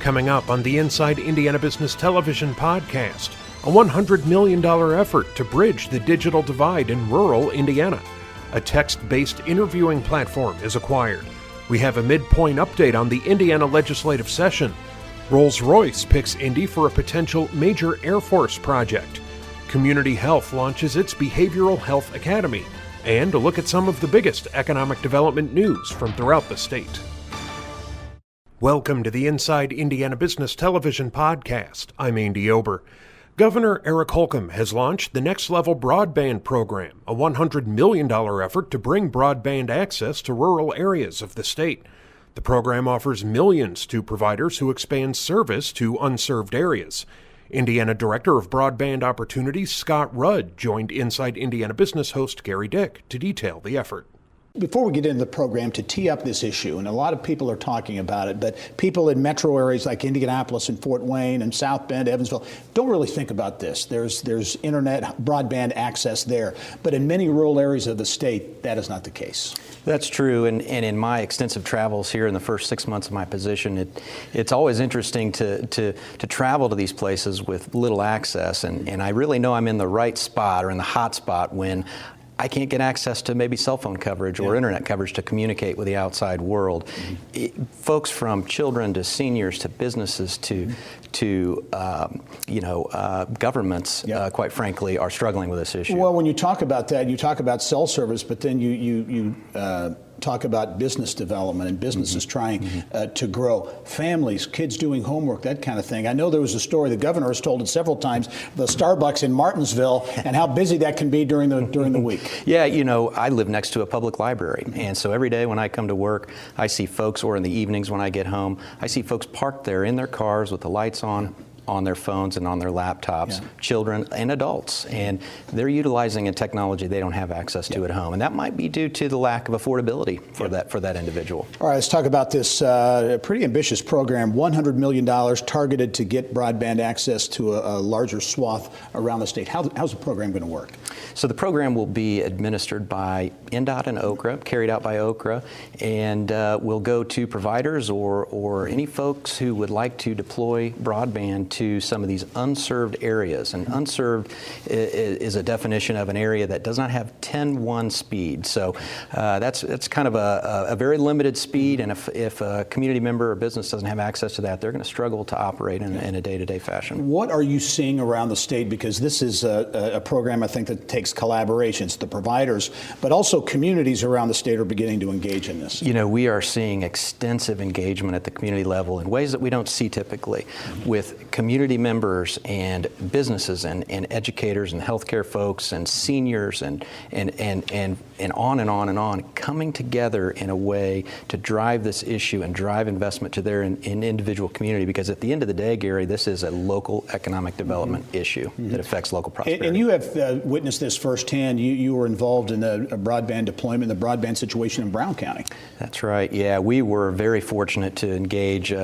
Coming up on the Inside Indiana Business Television podcast, a $100 million effort to bridge the digital divide in rural Indiana. A text-based interviewing platform is acquired. We have a midpoint update on the Indiana legislative session. Rolls-Royce picks Indy for a potential major Air Force project. Community Health launches its Behavioral Health Academy. And a look at some of the biggest economic development news from throughout the state. Welcome to the Inside Indiana Business Television podcast. I'm Andy Ober. Governor Eric Holcomb has launched the Next Level Broadband Program, a $100 million effort to bring broadband access to rural areas of the state. The program offers millions to providers who expand service to unserved areas. Indiana Director of Broadband Opportunities Scott Rudd joined Inside Indiana Business host Gary Dick to detail the effort. Before we get into the program, to tee up this issue, and a lot of people are talking about it, but people in metro areas like Indianapolis and Fort Wayne and South Bend, Evansville, don't really think about this. There's internet broadband access there, but in many rural areas of the state, that is not the case. That's true, and in my extensive travels here in the first 6 months of my position, it's always interesting to travel to these places with little access, and I really know I'm in the right spot or in the hot spot when I can't get access to maybe cell phone coverage or internet coverage to communicate with the outside world. Folks from children to seniors to businesses to governments, quite frankly, are struggling with this issue. Well, when you talk about that, you talk about cell service, but then you talk about business development and businesses trying to grow, families, kids doing homework, that kind of thing. I know there was a story, the governor has told it several times, the Starbucks in Martinsville and how busy that can be during the week. Yeah, I live next to a public library, and so every day when I come to work, I see folks, or in the evenings when I get home, I see folks parked there in their cars with the lights on their phones and on their laptops, children and adults, and they're utilizing a technology they don't have access to at home, and that might be due to the lack of affordability for that individual. All right, let's talk about this pretty ambitious program, $100 million targeted to get broadband access to a larger swath around the state. How's the program going to work? So the program will be administered by INDOT and OCRA, carried out by OCRA, and will go to providers or any folks who would like to deploy broadband to some of these unserved areas. And unserved is a definition of an area that does not have 10:1 speed. So that's kind of a very limited speed, and if a community member or business doesn't have access to that, they're going to struggle to operate in a day-to-day fashion. What are you seeing around the state? Because this is a program I think that takes collaborations, the providers, but also communities around the state are beginning to engage in this. We are seeing extensive engagement at the community level in ways that we don't see typically, with community members and businesses and educators and healthcare folks and seniors and on and on and on, coming together in a way to drive this issue and drive investment to their individual community, because at the end of the day, Gary, this is a local economic development issue that affects local prosperity. And you have witnessed this firsthand. You were involved in a broadband deployment, the broadband situation in Brown County. That's right. Yeah, we were very fortunate to engage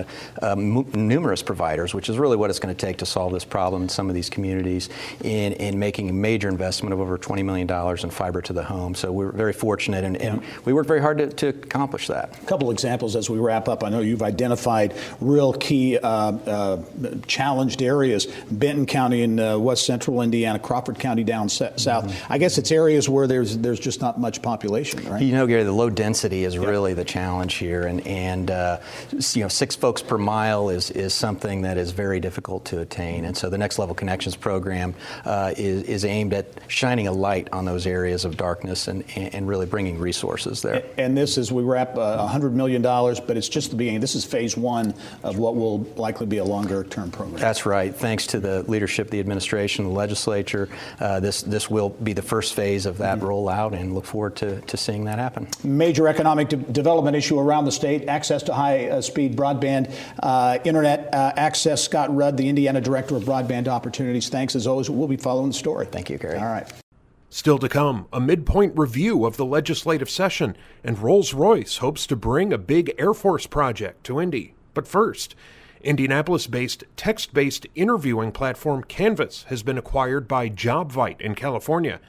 numerous providers, which is really what it's going to take to solve this problem in some of these communities, in making a major investment of over $20 million in fiber to the home. So we're very fortunate, and we worked very hard to accomplish that. A couple examples as we wrap up. I know you've identified real key challenged areas, Benton County in west central Indiana, Crawford County down south. I guess it's areas where there's just not much population, right? Gary, the low density is really the challenge here, and 6 folks per mile is something that is very difficult to attain, and so the Next Level Connections program is aimed at shining a light on those areas of darkness and really bringing resources there. And this, as we wrap, $100 million, but it's just the beginning. This is phase one of what will likely be a longer-term program. That's right. Thanks to the leadership, the administration, the legislature, this will be the first phase of that rollout, and look forward to seeing that happen. Major economic development issue around the state, access to high-speed broadband, internet access. Scott Rudd, the Indiana Director of Broadband Opportunities. Thanks, as always. We'll be following the story. Thank you, Gary. All right. Still to come, a midpoint review of the legislative session, and Rolls-Royce hopes to bring a big Air Force project to Indy. But first, Indianapolis-based text-based interviewing platform Canvas has been acquired by JobVite in California.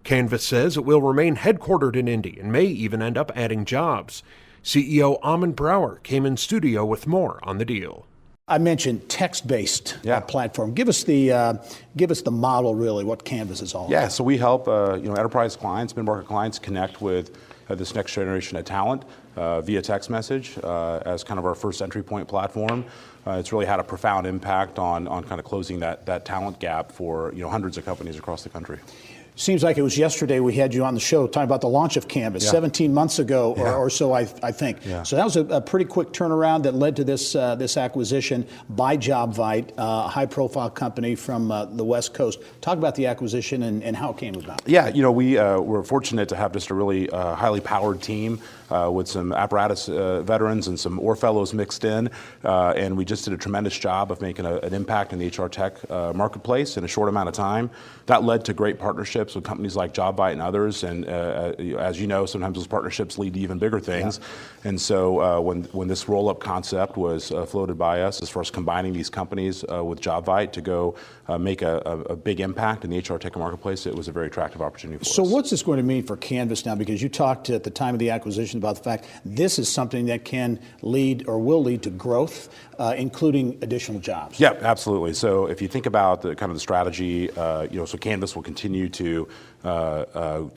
Canvas says it will remain headquartered in Indy and may even end up adding jobs. CEO Amon Brower came in studio with more on the deal. I mentioned text-based platform. Give us the model, really, what Canvas is all about. Yeah, so we help enterprise clients, mid-market clients connect with this next generation of talent via text message as kind of our first entry point platform. It's really had a profound impact on kind of closing that talent gap for hundreds of companies across the country. Seems like it was yesterday we had you on the show talking about the launch of Canvas, 17 months ago or so, I think. Yeah. So that was a pretty quick turnaround that led to this acquisition by JobVite, a high-profile company from the West Coast. Talk about the acquisition and how it came about. Yeah, we were fortunate to have just a really highly powered team with some apparatus veterans and some OR fellows mixed in, and we just did a tremendous job of making an impact in the HR tech marketplace in a short amount of time. That led to great partnerships with companies like JobVite and others, and as you know, sometimes those partnerships lead to even bigger things. Yeah. And so when this roll-up concept was floated by us as far as combining these companies with JobVite to go make a big impact in the HR tech marketplace, it was a very attractive opportunity for us. So what's this going to mean for Canvas now? Because you talked at the time of the acquisition about the fact this is something that can lead or will lead to growth, including additional jobs. Yeah, absolutely. So if you think about the kind of the strategy, so Canvas will continue to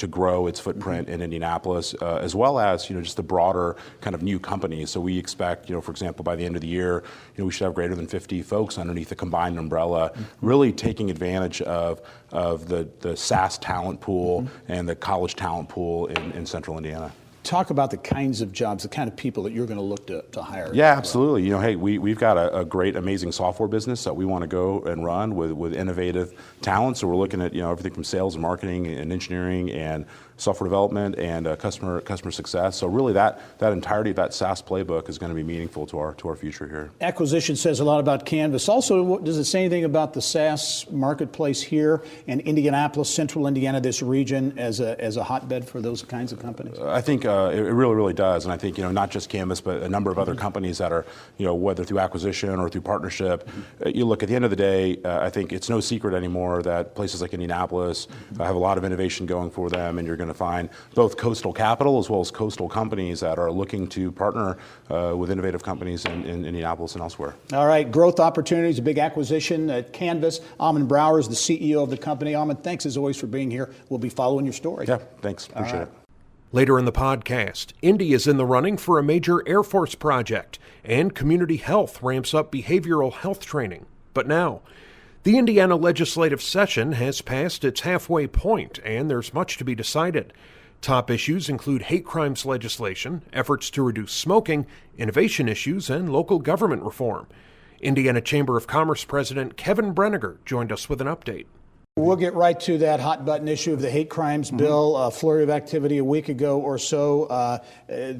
grow its footprint in Indianapolis, as well as just the broader kind of new companies. So we expect, for example, by the end of the year, we should have greater than 50 folks underneath the combined umbrella, really taking advantage of the SaaS talent pool and the college talent pool in Central Indiana. Talk about the kinds of jobs, the kind of people that you're going to look to hire. Yeah, absolutely. Hey, we've got a great, amazing software business that we want to go and run with innovative talent. So we're looking at everything from sales and marketing and engineering and software development and customer success. So really that entirety of that SaaS playbook is going to be meaningful to our future here. Acquisition says a lot about Canvas. Also, does it say anything about the SaaS marketplace here in Indianapolis, Central Indiana, this region as a hotbed for those kinds of companies? I think it really, really does. And I think not just Canvas, but a number of other companies that are whether through acquisition or through partnership. You look at the end of the day, I think it's no secret anymore that places like Indianapolis have a lot of innovation going for them, and you're going to find both coastal capital as well as coastal companies that are looking to partner with innovative companies in Indianapolis and elsewhere. All right, growth opportunities, a big acquisition at Canvas. Amon Brower is the CEO of the company. Amon, thanks as always for being here. We'll be following your story. Yeah, thanks. Appreciate it. Later in the podcast, Indy is in the running for a major Air Force project, and Community Health ramps up behavioral health training. But now, the Indiana legislative session has passed its halfway point, and there's much to be decided. Top issues include hate crimes legislation, efforts to reduce smoking, innovation issues, and local government reform. Indiana Chamber of Commerce President Kevin Brenniger joined us with an update. We'll get right to that hot-button issue of the hate crimes bill. A flurry of activity a week ago or so.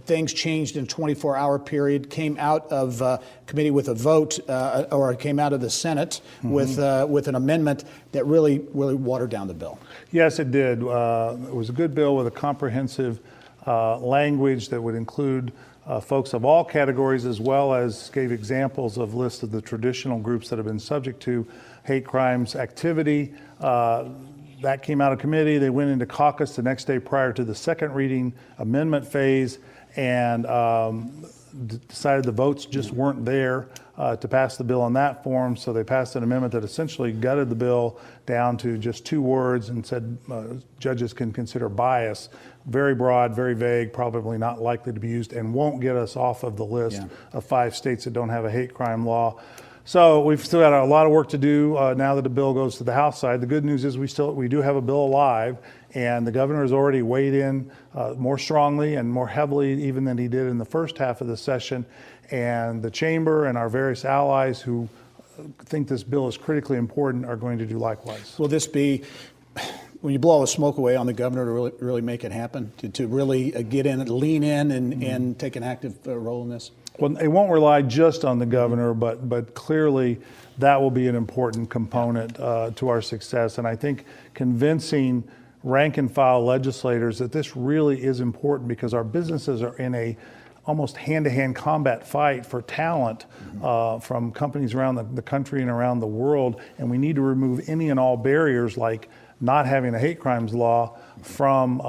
Things changed in a 24-hour period. Came out of committee with a vote, or it came out of the Senate with an amendment that really watered down the bill. Yes, it did. It was a good bill with a comprehensive language that would include folks of all categories, as well as gave examples of lists of the traditional groups that have been subject to hate crimes activity. That came out of committee. They went into caucus the next day prior to the second reading amendment phase, and decided the votes just weren't there to pass the bill in that form. So they passed an amendment that essentially gutted the bill down to just 2 words and said judges can consider bias. Very broad, very vague, probably not likely to be used, and won't get us off of the list of 5 states that don't have a hate crime law. So we've still got a lot of work to do now that the bill goes to the House side. The good news is we do have a bill alive, and the governor has already weighed in more strongly and more heavily even than he did in the first half of the session. And the chamber and our various allies who think this bill is critically important are going to do likewise. Will this be, when you blow all the smoke away on the governor to really make it happen, to really get in, lean in and take an active role in this? Well, it won't rely just on the governor, but clearly that will be an important component to our success. And I think convincing rank and file legislators that this really is important, because our businesses are in a almost hand-to-hand combat fight for talent from companies around the country and around the world. And we need to remove any and all barriers, like not having a hate crimes law from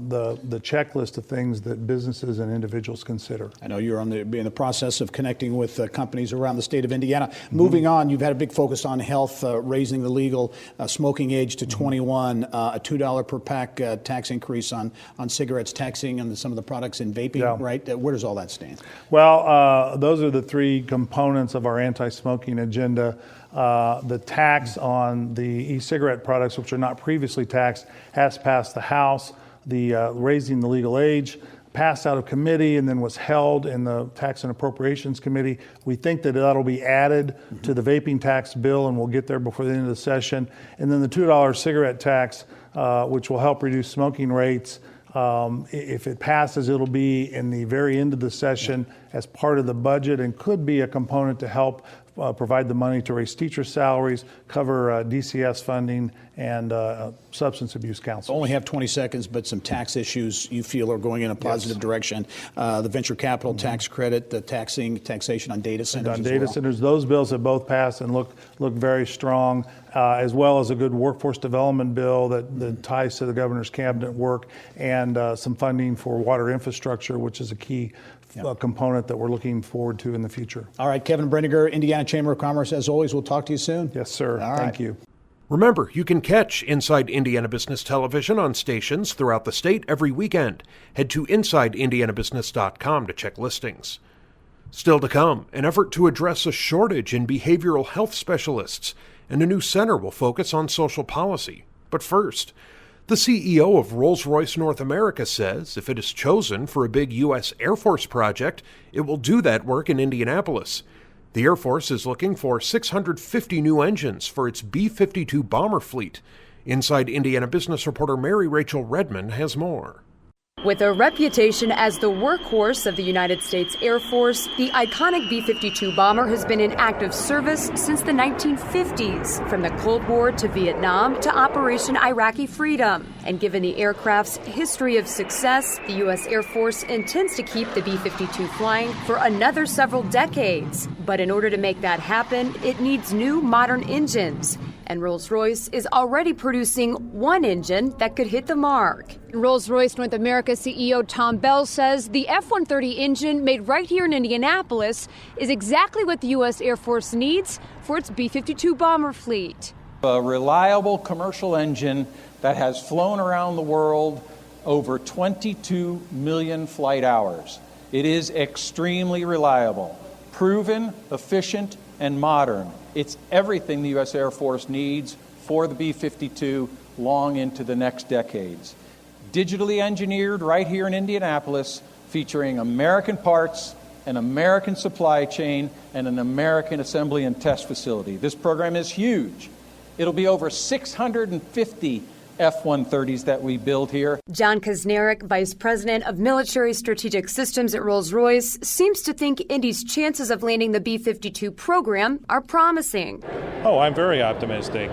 the checklist of things that businesses and individuals consider. I know you're in the process of connecting with companies around the state of Indiana. Moving on, you've had a big focus on health, raising the legal smoking age to 21, a $2 per pack tax increase on cigarettes, taxing on some of the products in vaping, right? Where does all that stand? Well, those are the three components of our anti-smoking agenda. The tax on the e-cigarette products, which are not previously taxed, has passed the House. The raising the legal age passed out of committee and then was held in the Tax and Appropriations Committee. We think that that'll be added to the vaping tax bill, and we'll get there before the end of the session. And then the $2 cigarette tax, which will help reduce smoking rates. If it passes, it'll be in the very end of the session as part of the budget and could be a component to help provide the money to raise teacher salaries, cover DCS funding, and substance abuse counselors. Only have 20 seconds, but some tax issues you feel are going in a positive direction. The venture capital tax credit, the taxation on data centers. And on data centers, those bills have both passed and look very strong, as well as a good workforce development bill that ties to the governor's cabinet work, and some funding for water infrastructure, which is a key component that we're looking forward to in the future. All right, Kevin Brendiger, Indiana Chamber of Commerce, as always, we'll talk to you soon. Yes, sir. Thank you. Remember, you can catch Inside Indiana Business Television on stations throughout the state every weekend. Head to InsideIndianaBusiness.com to check listings. Still to come, an effort to address a shortage in behavioral health specialists, and a new center will focus on social policy. But first, the CEO of Rolls-Royce North America says if it is chosen for a big U.S. Air Force project, it will do that work in Indianapolis. The Air Force is looking for 650 new engines for its B-52 bomber fleet. Inside Indiana business reporter Mary Rachel Redmond has more. With a reputation as the workhorse of the United States Air Force, the iconic B-52 bomber has been in active service since the 1950s, from the Cold War to Vietnam to Operation Iraqi Freedom. And given the aircraft's history of success, the U.S. Air Force intends to keep the B-52 flying for another several decades. But in order to make that happen, it needs new modern engines. And Rolls-Royce is already producing one engine that could hit the mark. Rolls-Royce North America CEO Tom Bell says the F-130 engine made right here in Indianapolis is exactly what the U.S. Air Force needs for its B-52 bomber fleet. A reliable commercial engine that has flown around the world over 22 million flight hours. It is extremely reliable, proven, efficient, and modern. It's everything the U.S. Air Force needs for the B-52 long into the next decades. Digitally engineered right here in Indianapolis, featuring American parts, an American supply chain, and an American assembly and test facility. This program is huge. It'll be over 650 F-130s that we build here. John Kazmarek, Vice President of Military Strategic Systems at Rolls-Royce, seems to think Indy's chances of landing the B-52 program are promising. Oh, I'm very optimistic.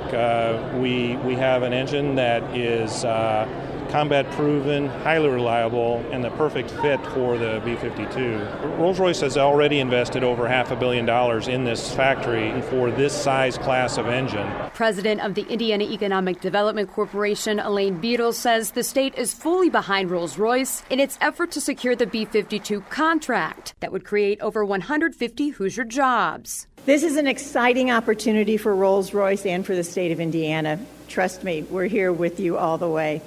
We have an engine that is combat-proven, highly reliable, and the perfect fit for the B-52. Rolls-Royce has already invested over $500 million in this factory for this size class of engine. President of the Indiana Economic Development Corporation, Elaine Beadle, says the state is fully behind Rolls-Royce in its effort to secure the B-52 contract that would create over 150 Hoosier jobs. This is an exciting opportunity for Rolls-Royce and for the state of Indiana. Trust me, we're here with you all the way.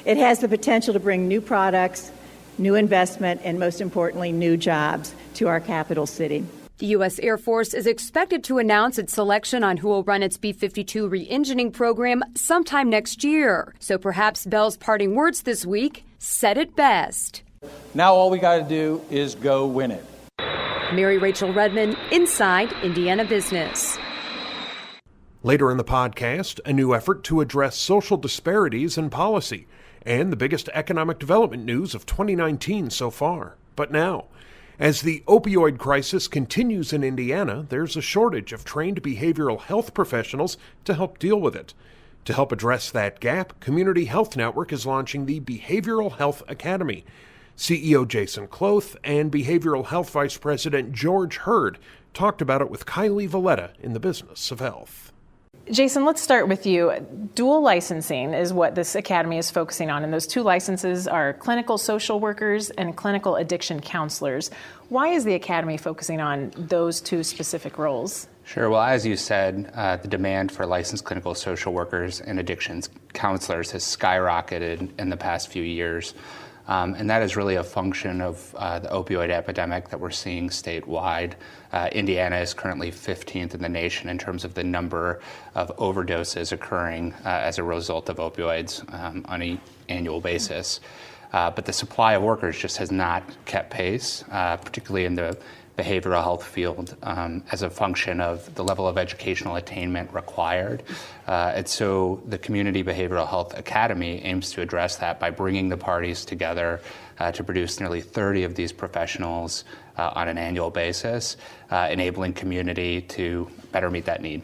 It has the potential to bring new products, new investment, and most importantly, new jobs to our capital city. The U.S. Air Force is expected to announce its selection on who will run its B-52 re-engining program sometime next year. So perhaps Bell's parting words this week said it best. Now all we got to do is go win it. Mary Rachel Redmond, Inside Indiana Business. Later in the podcast, a new effort to address social disparities in policy and the biggest economic development news of 2019 so far. But now, as the opioid crisis continues in Indiana, there's a shortage of trained behavioral health professionals to help deal with it. To help address that gap, Community Health Network is launching the Behavioral Health Academy. CEO Jason Kloth and Behavioral Health Vice President George Hurd talked about it with Kylie Valletta in the Business of Health. Jason, let's start with you. Dual licensing is what this academy is focusing on, and those two licenses are clinical social workers and clinical addiction counselors. Why is the academy focusing on those two specific roles? Sure. Well, as you said, the demand for licensed clinical social workers and addictions counselors has skyrocketed in the past few years. And that is really a function of the opioid epidemic that we're seeing statewide. Indiana is currently 15th in the nation in terms of the number of overdoses occurring as a result of opioids on an annual basis. But the supply of workers just has not kept pace, particularly in the behavioral health field, as a function of the level of educational attainment required. And so the Community Behavioral Health Academy aims to address that by bringing the parties together to produce nearly 30 of these professionals on an annual basis, enabling community to better meet that need.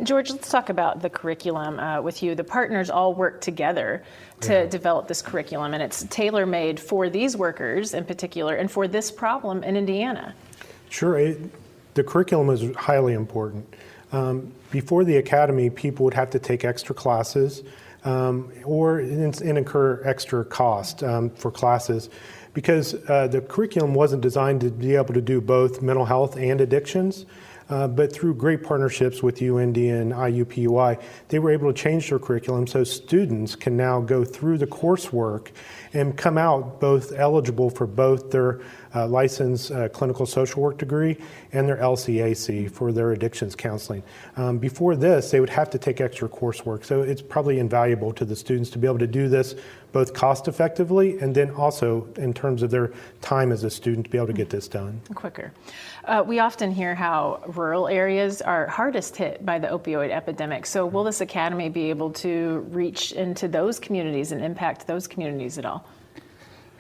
George, let's talk about the curriculum with you. The partners all work together to develop this curriculum, and it's tailor-made for these workers in particular and for this problem in Indiana. Sure. The curriculum is highly important. Before the academy, people would have to take extra classes or incur extra cost for classes because the curriculum wasn't designed to be able to do both mental health and addictions. But through great partnerships with UND and IUPUI, they were able to change their curriculum so students can now go through the coursework and come out both eligible for both their licensed clinical social work degree and their LCAC for their addictions counseling. Before this, they would have to take extra coursework, so it's probably invaluable to the students to be able to do this both cost effectively and then also in terms of their time as a student to be able to get this done. Quicker. We often hear how rural areas are hardest hit by the opioid epidemic. So will this academy be able to reach into those communities and impact those communities at all?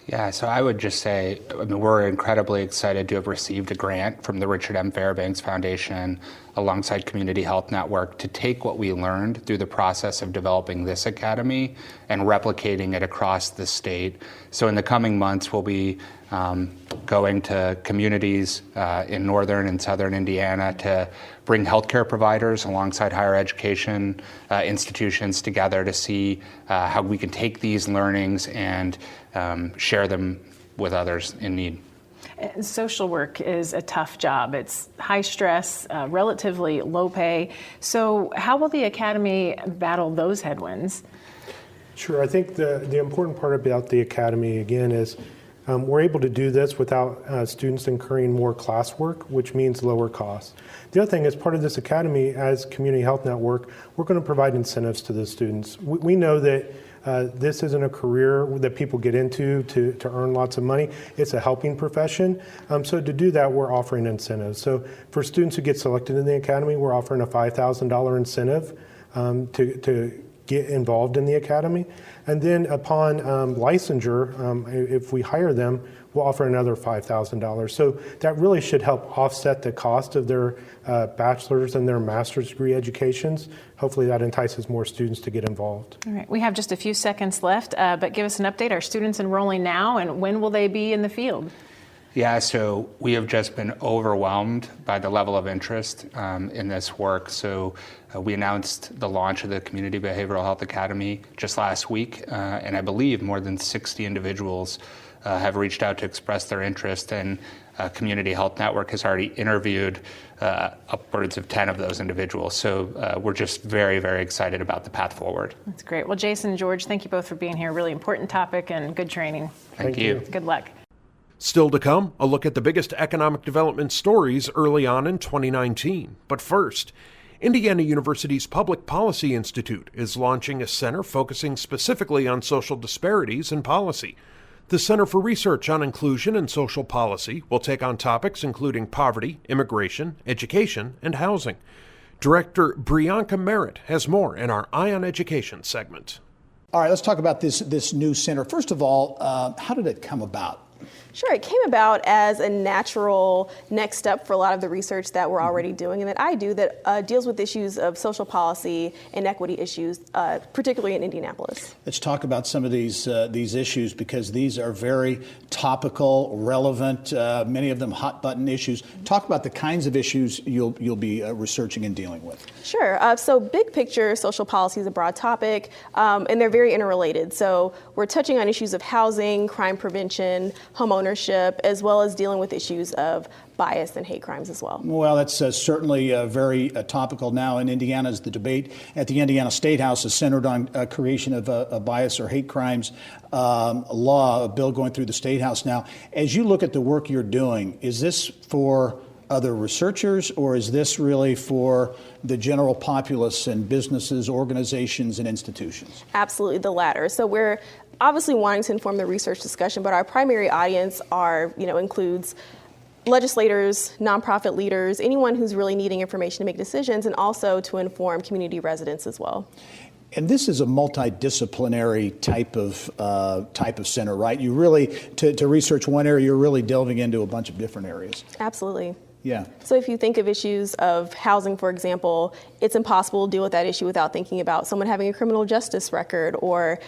Yeah, so I would just say, we're incredibly excited to have received a grant from the Richard M. Fairbanks Foundation alongside Community Health Network to take what we learned through the process of developing this academy and replicating it across the state. So in the coming months, we'll be going to communities in northern and southern Indiana to bring healthcare providers alongside higher education institutions together to see how we can take these learnings and share them with others in need. Social work is a tough job. It's high stress, relatively low pay. So how will the academy battle those headwinds? Sure. I think the important part about the academy, again, is we're able to do this without students incurring more classwork, which means lower costs. The other thing is part of this academy as Community Health Network, we're going to provide incentives to the students. We know that this isn't a career that people get into to earn lots of money. It's a helping profession. So to do that, we're offering incentives. So for students who get selected in the academy, we're offering a $5,000 incentive to get involved in the academy. And then upon licensure, if we hire them, we'll offer another $5,000. So that really should help offset the cost of their bachelor's and their master's degree educations. Hopefully that entices more students to get involved. All right, we have just a few seconds left, but give us an update. Are students enrolling now, and when will they be in the field? Yeah, so we have just been overwhelmed by the level of interest in this work. So we announced the launch of the Community Behavioral Health Academy just last week, and I believe more than 60 individuals have reached out to express their interest, and Community Health Network has already interviewed upwards of 10 of those individuals. So we're just very, very excited about the path forward. That's great. Well, Jason, George, thank you both for being here. Really important topic and good training. Thank you. Good luck. Still to come, a look at the biggest economic development stories early on in 2019. But first, Indiana University's Public Policy Institute is launching a center focusing specifically on social disparities in policy. The Center for Research on Inclusion and Social Policy will take on topics including poverty, immigration, education, and housing. Director Brianka Merritt has more in our Eye on Education segment. All right, let's talk about this new center. First of all, how did it come about? Sure, it came about as a natural next step for a lot of the research that we're already doing and that I do that deals with issues of social policy and equity issues, particularly in Indianapolis. Let's talk about some of these issues because these are very topical, relevant, many of them hot button issues. Talk about the kinds of issues you'll be researching and dealing with. Sure. So big picture, social policy is a broad topic, and they're very interrelated. So we're touching on issues of housing, crime prevention, home ownership, as well as dealing with issues of bias and hate crimes as well. Well, that's certainly very topical now in Indiana as the debate at the Indiana State House is centered on creation of a bias or hate crimes law, a bill going through the State House now. As you look at the work you're doing, is this for other researchers or is this really for the general populace and businesses, organizations, and institutions? Absolutely the latter. So we're obviously wanting to inform the research discussion, but our primary audience includes legislators, nonprofit leaders, anyone who's really needing information to make decisions, and also to inform community residents as well. And this is a multidisciplinary type of center, right? You really, to research one area, you're really delving into a bunch of different areas. Absolutely. Yeah. So if you think of issues of housing, for example, it's impossible to deal with that issue without thinking about someone having a criminal justice record or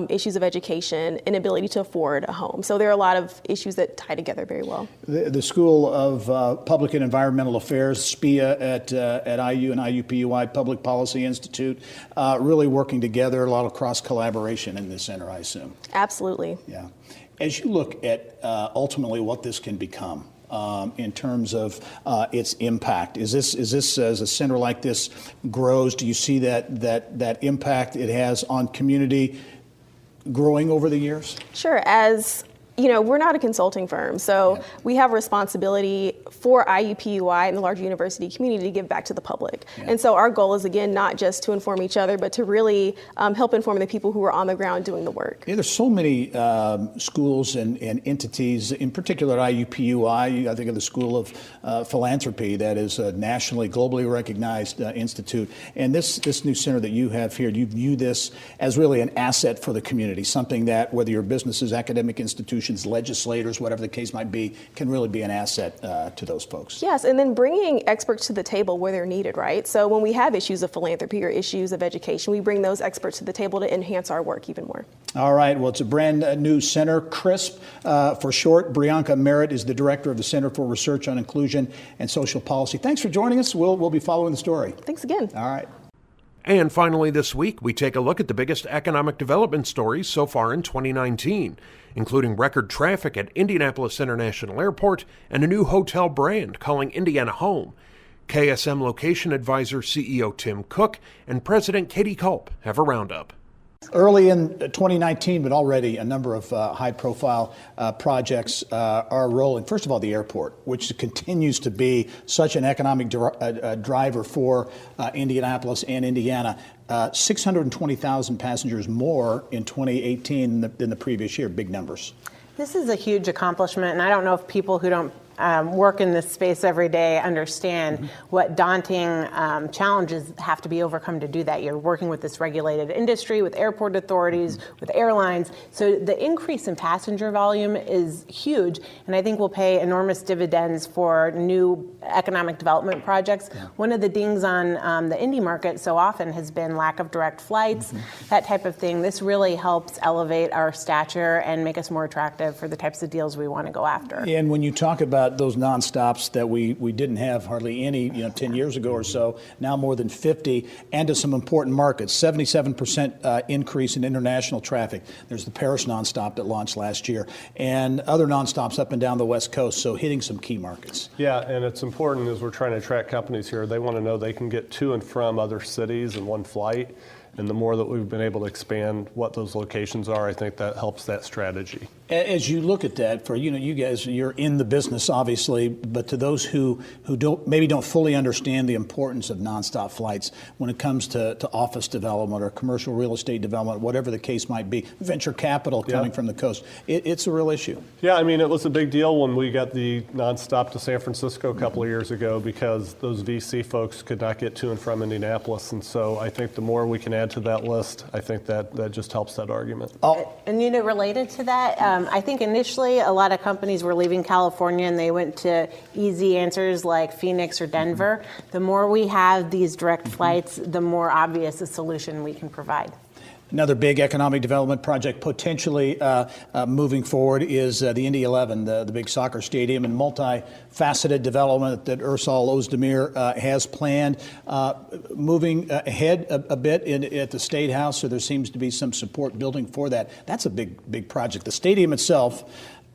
issues of education, inability to afford a home. So there are a lot of issues that tie together very well. The School of Public and Environmental Affairs, SPIA at IU and IUPUI Public Policy Institute, really working together, a lot of cross-collaboration in this center, I assume. Absolutely. Yeah. As you look at ultimately what this can become, in terms of its impact, is this as a center like this grows? Do you see that impact it has on community growing over the years? Sure. As you know, we're not a consulting firm, so we have responsibility for IUPUI and the larger university community to give back to the public. Yeah. And so our goal is, again, not just to inform each other, but to really help inform the people who are on the ground doing the work. Yeah, there's so many schools and entities, in particular IUPUI. I think of the School of Philanthropy that is a nationally, globally recognized institute. And this new center that you have here, you view this as really an asset for the community, something that, whether you're businesses, academic institutions, legislators, whatever the case might be, can really be an asset to those folks. Yes, and then bringing experts to the table where they're needed, right? So when we have issues of philanthropy or issues of education, we bring those experts to the table to enhance our work even more. All right, well, it's a brand new center, CRISP for short. Brianka Merritt is the director of the Center for Research on Inclusion and Social Policy. Thanks for joining us. We'll be following the story. Thanks again. All right. And finally this week, we take a look at the biggest economic development stories so far in 2019, including record traffic at Indianapolis International Airport and a new hotel brand calling Indiana home. KSM Location Advisor CEO Tim Cook and President Katie Culp have a roundup. Early in 2019, but already a number of high-profile projects are rolling. First of all, the airport, which continues to be such an economic driver for Indianapolis and Indiana. 620,000 passengers more in 2018 than the previous year. Big numbers. This is a huge accomplishment, and I don't know if people who don't work in this space every day understand what daunting challenges have to be overcome to do that. You're working with this regulated industry, with airport authorities, with airlines. So the increase in passenger volume is huge, and I think will pay enormous dividends for new economic development projects. Yeah. One of the dings on the Indy market so often has been lack of direct flights, that type of thing. This really helps elevate our stature and make us more attractive for the types of deals we want to go after. And when you talk about those nonstops that we didn't have hardly any 10 years ago or so, now more than 50, and to some important markets, 77% increase in international traffic. There's the Paris nonstop that launched last year, and other nonstops up and down the West Coast, so hitting some key markets. Yeah, and it's important as we're trying to attract companies here, they want to know they can get to and from other cities in one flight. And the more that we've been able to expand what those locations are, I think that helps that strategy. As you look at that, for you guys, you're in the business obviously, but to those who don't fully understand the importance of nonstop flights when it comes to office development or commercial real estate development, whatever the case might be, venture capital coming from the coast, it's a real issue. Yeah, I mean, it was a big deal when we got the nonstop to San Francisco a couple of years ago because those VC folks could not get to and from Indianapolis, and so I think the more we can add to that list, I think that just helps that argument. And related to that, I think initially a lot of companies were leaving California and they went to easy answers like Phoenix or Denver. The more we have these direct flights, the more obvious a solution we can provide. Another big economic development project potentially moving forward is the Indy 11, the big soccer stadium, and multifaceted development that Ursal Özdemir has planned. Moving ahead a bit at the State House, so there seems to be some support building for that. That's a big project. The stadium itself,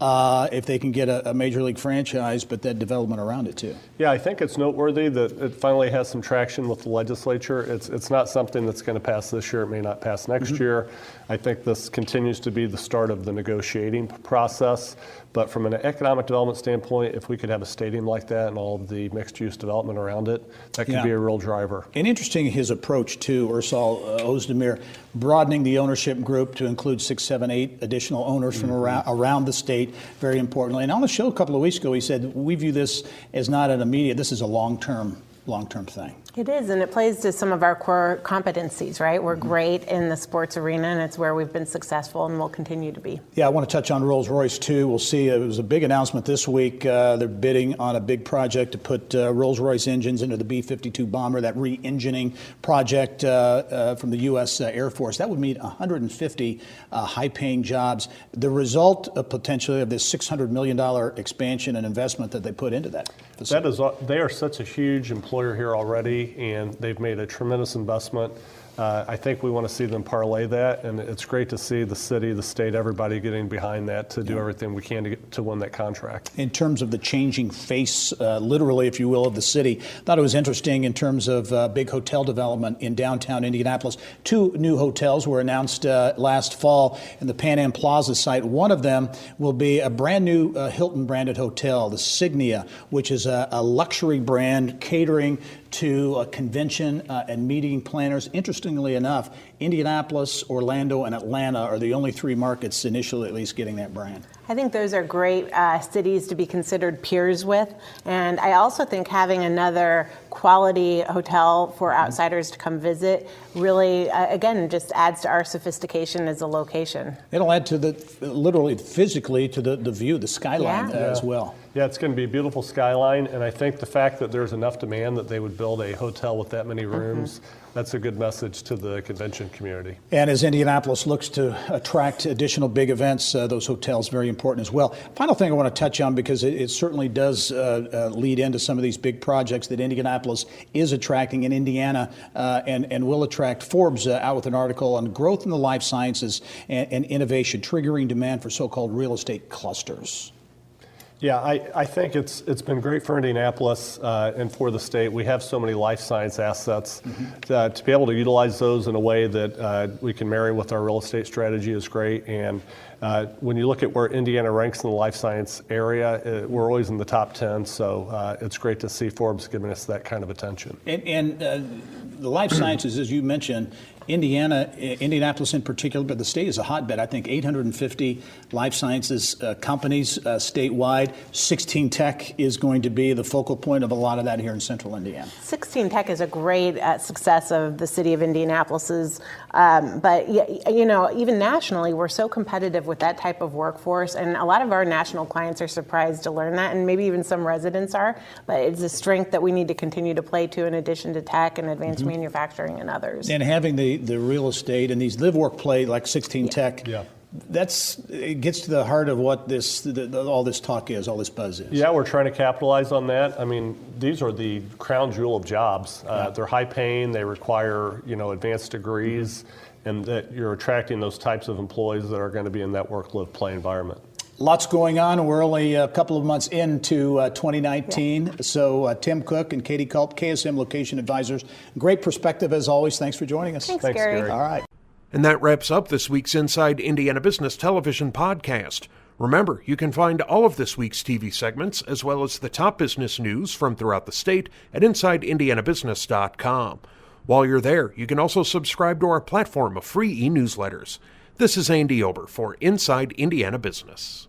if they can get a major league franchise, but that development around it too. Yeah, I think it's noteworthy that it finally has some traction with the legislature. It's not something that's going to pass this year. It may not pass next year. I think this continues to be the start of the negotiating process. But from an economic development standpoint, if we could have a stadium like that and all of the mixed-use development around it, that could be a real driver. And interesting his approach to Ursal Özdemir, broadening the ownership group to include 6, 7, 8 additional owners from around the state, very importantly. And on the show a couple of weeks ago, he said, we view this as not an immediate, this is a long-term thing. It is, and it plays to some of our core competencies, right? We're great in the sports arena, and it's where we've been successful and will continue to be. Yeah, I want to touch on Rolls-Royce, too. We'll see. It was a big announcement this week. They're bidding on a big project to put Rolls-Royce engines into the B-52 bomber, that re-engineering project from the U.S. Air Force. That would mean 150 high-paying jobs. The result, potentially, of this $600 million expansion and investment that they put into that facility. They are such a huge employer here already, and they've made a tremendous investment. I think we want to see them parlay that, and it's great to see the city, the state, everybody getting behind that to do everything we can to win that contract. In terms of the changing face, literally, if you will, of the city, thought it was interesting in terms of big hotel development in downtown Indianapolis. 2 new hotels were announced last fall in the Pan Am Plaza site. One of them will be a brand new Hilton-branded hotel, the Signia, which is a luxury brand catering to convention and meeting planners. Interestingly enough, Indianapolis, Orlando, and Atlanta are the only 3 markets initially at least getting that brand. I think those are great cities to be considered peers with. And I also think having another quality hotel for outsiders to come visit really, again, just adds to our sophistication as a location. It'll add to literally physically to the view, the skyline as well. Yeah, it's going to be a beautiful skyline, and I think the fact that there's enough demand that they would build a hotel with that many rooms, that's a good message to the convention community. And as Indianapolis looks to attract additional big events, those hotels very important as well. Final thing I want to touch on, because it certainly does lead into some of these big projects that Indianapolis is attracting in Indiana and will attract. Forbes out with an article on growth in the life sciences and innovation, triggering demand for so-called real estate clusters. Yeah, I think it's been great for Indianapolis and for the state. We have so many life science assets. To be able to utilize those in a way that we can marry with our real estate strategy is great. And when you look at where Indiana ranks in the life science area, we're always in the top 10. So it's great to see Forbes giving us that kind of attention. And the life sciences, as you mentioned, Indianapolis in particular, but the state is a hotbed. I think 850 life sciences companies statewide. 16 Tech is going to be the focal point of a lot of that here in central Indiana. 16 Tech is a great success of the city of Indianapolis's. But, you know, even nationally, we're so competitive with that type of workforce. And a lot of our national clients are surprised to learn that, and maybe even some residents are. But it's a strength that we need to continue to play to in addition to tech and advanced manufacturing and others. And having the real estate and these live, work, play like 16 Tech, it gets to the heart of what all this talk is, all this buzz is. Yeah, we're trying to capitalize on that. I mean, these are the crown jewel of jobs. They're high paying, they require, advanced degrees, and that you're attracting those types of employees that are going to be in that work, live, play environment. Lots going on. We're only a couple of months into 2019. Yeah. So Tim Cook and Katie Culp, KSM Location Advisors. Great perspective as always. Thanks for joining us. Thanks, Gary. All right. And that wraps up this week's Inside Indiana Business Television podcast. Remember, you can find all of this week's TV segments, as well as the top business news from throughout the state, at InsideIndianaBusiness.com. While you're there, you can also subscribe to our platform of free e-newsletters. This is Andy Ober for Inside Indiana Business.